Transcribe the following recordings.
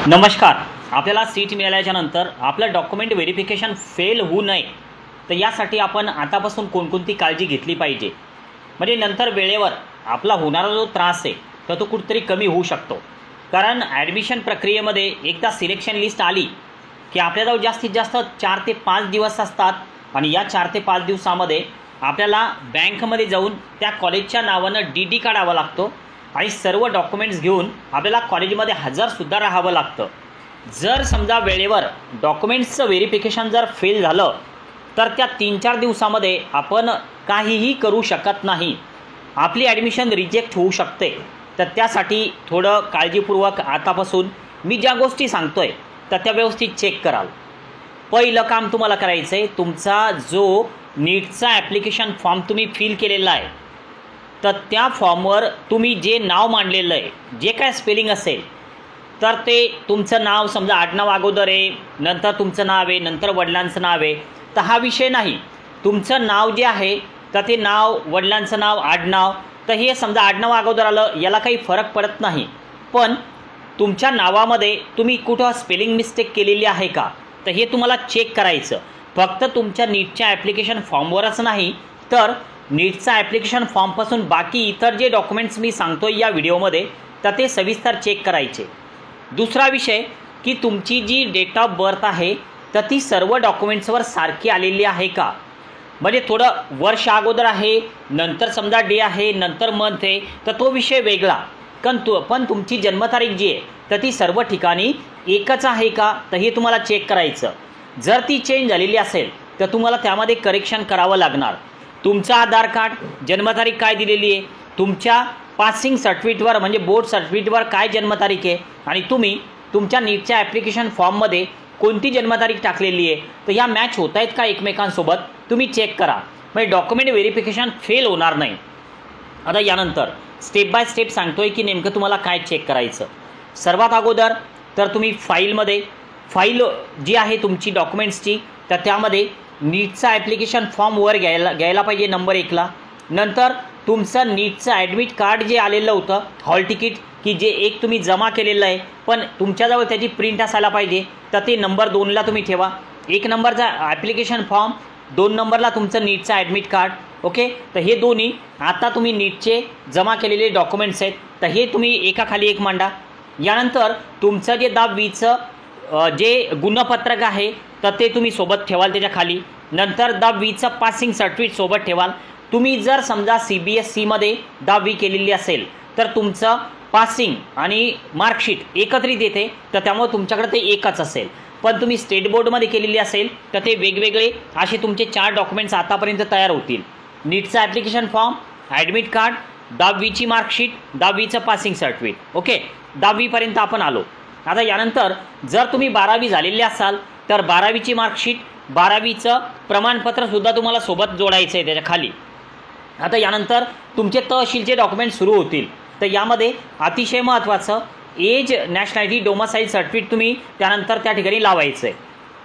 नमस्कार. आपल्याला सीट मिळाल्याच्या नंतर आपलं डॉक्युमेंट व्हेरिफिकेशन फेल होऊ नये तर यासाठी आपण आतापासून कोणकोणती काळजी घेतली पाहिजे, म्हणजे नंतर वेळेवर आपला होणारा जो त्रास आहे तर तो कुठेतरी कमी होऊ शकतो. कारण ॲडमिशन प्रक्रियेमध्ये एकदा सिलेक्शन लिस्ट आली की आपल्याजवळ जास्तीत जास्त 4 ते 5 दिवस असतात आणि या 4 ते 5 दिवसामध्ये आपल्याला बँकमध्ये जाऊन त्या कॉलेजच्या नावानं डी काढावा लागतो आणि सर्व डॉक्युमेंट्स घेऊन आपल्याला कॉलेजमध्ये हजरसुद्धा राहावं लागतं. जर समजा वेळेवर डॉक्युमेंट्सचं व्हेरिफिकेशन जर फेल झालं तर त्या 3-4 दिवसामध्ये आपण काहीही करू शकत नाही, आपली ॲडमिशन रिजेक्ट होऊ शकते. तर त्यासाठी थोडं काळजीपूर्वक आतापासून मी ज्या गोष्टी सांगतो आहे तर त्या व्यवस्थित चेक कराल. पहिलं काम तुम्हाला करायचं आहे, तुमचा जो नीटचा ॲप्लिकेशन फॉर्म तुम्ही फिल केलेला आहे तर त्या फॉर्मवर तुम्ही जे नाव मांडलेलं आहे, जे काय स्पेलिंग असेल तर ते तुमचं नाव समजा आडनाव अगोदर आहे, नंतर तुमचं नाव आहे, नंतर वडिलांचं नाव आहे, तर हा विषय नाही. तुमचं नाव जे आहे तर ते नाव, वडिलांचं नाव, आडनाव, तर हे समजा आडनाव अगोदर आलं याला काही फरक पडत नाही. पण तुमच्या नावामध्ये तुम्ही कुठं स्पेलिंग मिस्टेक केलेली आहे का तर हे तुम्हाला चेक करायचं. फक्त तुमच्या नीटच्या ॲप्लिकेशन फॉर्मवरच नाही तर नीटचा ॲप्लिकेशन फॉर्मपासून बाकी इतर जे डॉक्युमेंट्स मी सांगतो या व्हिडिओमध्ये तर ते सविस्तर चेक करायचे. दुसरा विषय की तुमची जी डेट ऑफ बर्थ आहे तर ती सर्व डॉक्युमेंट्सवर सारखी आलेली आहे का, म्हणजे थोडं वर्ष अगोदर आहे, नंतर समजा डे आहे, नंतर मंथ आहे, तर तो विषय वेगळा. पण तुमची जन्मतारीख जी आहे तर ती सर्व ठिकाणी एकच आहे का तर हे तुम्हाला चेक करायचं. जर ती चेंज झालेली असेल तर तुम्हाला त्यामध्ये करेक्शन करावं लागणार. तुमचं आधार कार्ड जन्मतारीख काय दिलेली आहे, तुमच्या पासिंग सर्टिफिकेटवर म्हणजे बोर्ड सर्टिफिकेटवर काय जन्मतारीख आहे आणि तुम्ही तुमच्या नीटच्या ॲप्लिकेशन फॉर्ममध्ये कोणती जन्मतारीख टाकलेली आहे तर ह्या मॅच होत आहेत का एकमेकांसोबत तुम्ही चेक करा, म्हणजे डॉक्युमेंट व्हेरिफिकेशन फेल होणार नाही. आता यानंतर स्टेप बाय स्टेप सांगतोय की नेमकं तुम्हाला काय चेक करायचं. सर्वात अगोदर तर तुम्ही फाईल जी आहे तुमची डॉक्युमेंट्सची तर त्यामध्ये नीटचा ॲप्लिकेशन फॉर्म वर घ्यायला पाहिजे नंबर 1ला. नंतर तुमचं नीटचं ॲडमिट कार्ड जे आलेलं होतं हॉल तिकीट की जे एक तुम्ही जमा केलेलं आहे पण तुमच्याजवळ त्याची प्रिंट असायला पाहिजे तर ते नंबर 2ला तुम्ही ठेवा. 1 नंबरचा ॲप्लिकेशन फॉर्म, 2 नंबरला तुमचं नीटचं ॲडमिट कार्ड. ओके, तर हे दोन्ही आता तुम्ही नीटचे जमा केलेले डॉक्युमेंट्स आहेत तर हे तुम्ही एकाखाली एक मांडा. यानंतर तुमचं जे 10वीचं जे गुणपत्रक आहे तर ते तुम्ही सोबत ठेवाल त्याच्या खाली. नंतर 10वीचं पासिंग सर्टिफिकेट सोबत ठेवाल. तुम्ही जर समजा CBSEमध्ये 10वी केलेली असेल तर तुमचं पासिंग आणि मार्कशीट एकत्रित येते तर त्यामुळे तुमच्याकडे ते एकच असेल. पण तुम्ही स्टेट बोर्डमध्ये केलेली असेल तर ते वेगवेगळे असे तुमचे 4 डॉक्युमेंट्स आतापर्यंत तयार होतील. नीटचं ॲप्लिकेशन फॉर्म, ॲडमिट कार्ड, 10वीची मार्कशीट, 10वीचं पासिंग सर्टिफिकेट. ओके, 10वीपर्यंत आपण आलो. आता यानंतर जर तुम्ही 12वी झालेले असाल तर 12वीची मार्कशीट, 12वीचं प्रमाणपत्रसुद्धा तुम्हाला सोबत जोडायचं आहे त्याच्या खाली. आता यानंतर तुमचे तहसीलचे डॉक्युमेंट सुरू होतील तर यामध्ये अतिशय महत्त्वाचं एज, नॅशनॅलिटी, डोमासाईल सर्टिफिकेट तुम्ही त्यानंतर त्या ठिकाणी लावायचं आहे.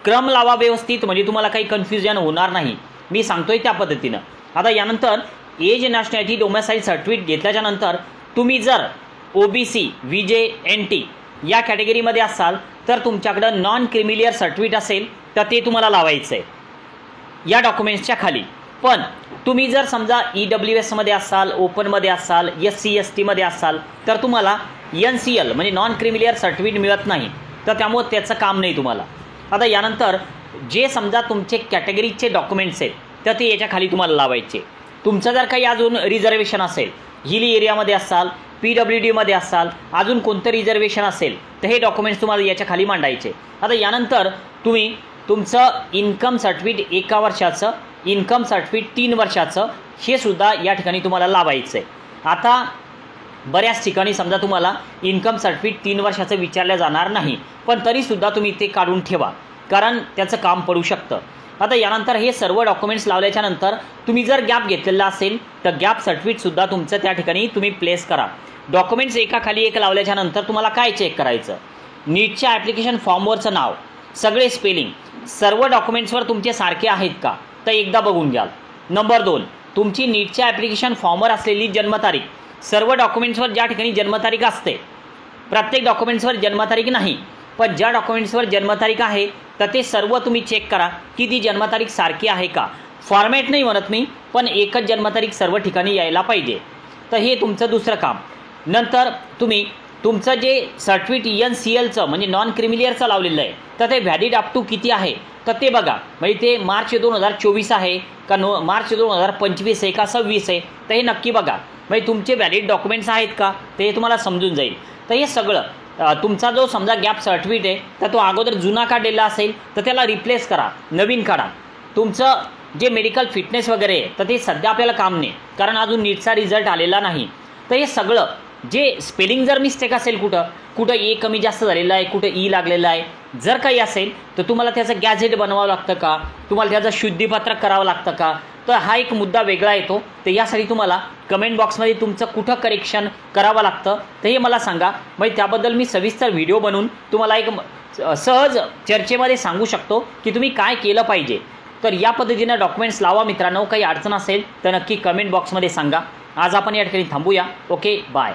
क्रम लावा व्यवस्थित, म्हणजे तुम्हाला काही कन्फ्युजन होणार नाही. मी सांगतोय त्या पद्धतीनं. आता यानंतर एज, नॅशनॅलिटी, डोमासाईल सर्टिफिकेट घेतल्याच्या नंतर तुम्ही जर OBC, VJ, NT या कॅटेगरीमध्ये असाल तर तुमच्याकडं नॉन क्रिमिलियर सर्टिफिकेट असेल तर ते तुम्हाला लावायचं आहे या डॉक्युमेंट्सच्या खाली. पण तुम्ही जर समजा EWSमध्ये असाल, ओपनमध्ये असाल, SC STमध्ये असाल तर तुम्हाला NCL म्हणजे नॉन क्रिमिलियर सर्टिफिकेट मिळत नाही तर त्यामुळे त्याचं काम नाही तुम्हाला. आता यानंतर जे समजा तुमचे कॅटेगरीचे डॉक्युमेंट्स आहेत तर ते याच्या खाली तुम्हाला लावायचे. तुमचं जर काही अजून रिझर्वेशन असेल, हिली एरियामध्ये असाल, PWDमध्ये असाल, अजून कोणतं रिझर्वेशन असेल तर हे डॉक्युमेंट्स तुम्हाला याच्या खाली मांडायचे. आता यानंतर तुम्ही तुमचं इन्कम सर्टिफिकेट 1 वर्षाचं, इन्कम सर्टिफिकेट 3 वर्षाचं हे सुद्धा या ठिकाणी तुम्हाला लावायचं आहे. आता बऱ्याच ठिकाणी समजा तुम्हाला इन्कम सर्टिफिकेट 3 वर्षाचं विचारलं जाणार नाही पण तरीसुद्धा तुम्ही ते काढून ठेवा कारण त्याचं काम पडू शकतं. आता यानंतर हे सर्व डॉक्युमेंट्स लावल्याच्या नंतर तुम्ही जर गॅप घेतलेला असेल तर गॅप सर्टिफिकेटसुद्धा तुमचं त्या ठिकाणी तुम्ही प्लेस करा. डॉक्युमेंट्स एकाखाली एक लावल्याच्या नंतर तुम्हाला काय चेक करायचं, नीटच्या ॲप्लिकेशन फॉर्मवरचं नाव, सगळे स्पेलिंग सर्व डॉक्युमेंट्सवर तुमचे सारखे आहेत का तर एकदा बघून घ्याल. नंबर 2, तुमची नीटच्या ॲप्लिकेशन फॉर्मवर असलेली जन्मतारीख, सर्व डॉक्युमेंट्सवर ज्या ठिकाणी जन्मतारीख असते प्रत्येक डॉक्युमेंट्सवर जन्मतारीख नाही पण ज्या डॉक्युमेंट्सवर जन्मतारीख आहे तर ते सर्व तुम्ही चेक करा की ती जन्मतारीख सारखी आहे का. फॉर्मॅट नाही म्हणत मी, पण एकच जन्मतारीख सर्व ठिकाणी यायला पाहिजे. तर हे तुमचं दुसरं काम. नंतर तुम्ही तुमचं जे सर्टिफिकेट NCLचं म्हणजे नॉन क्रिमिलियरचं लावलेलं आहे तर ते व्हॅलिड अप टू किती आहे तर ते बघा. म्हणजे ते मार्च 2024 आहे का मार्च 2025 आहे का 26 आहे तर हे नक्की बघा. म्हणजे तुमचे व्हॅलिड डॉक्युमेंट्स आहेत का ते तुम्हाला समजून जाईल. तर हे सगळं तुमचा जो समजा गॅप सर्टिफिकेट आहे तर तो अगोदर जुना काढलेला असेल तर त्याला रिप्लेस करा, नवीन काढा. तुमचं जे मेडिकल फिटनेस वगैरे आहे तर ते सध्या आपल्याला काम नाही, कारण अजून नीटचा रिझल्ट आलेला नाही. तर हे सगळं जे स्पेलिंग जर मिस्टेक असेल कुठं ए कमी जास्त झालेला आहे, कुठं ई लागलेला आहे, जर काही असेल तर तुम्हाला त्याचं गॅझेट बनवावं लागतं का, तुम्हाला त्याचं शुद्धीपत्रक करावं लागतं का. तर हा एक मुद्दा वेगळा येतो. तर यासाठी तुम्हाला कमेंट बॉक्समध्ये तुमचं कुठं करेक्शन करावं लागतं तर हे मला सांगा. म्हणजे त्याबद्दल मी सविस्तर व्हिडिओ बनवून तुम्हाला एक सहज चर्चेमध्ये सांगू शकतो की तुम्ही काय केलं पाहिजे. तर या पद्धतीनं डॉक्युमेंट्स लावा मित्रांनो. काही अडचण असेल तर नक्की कमेंट बॉक्समध्ये सांगा. आज आपण या ठिकाणी थांबूया. Okay, bye.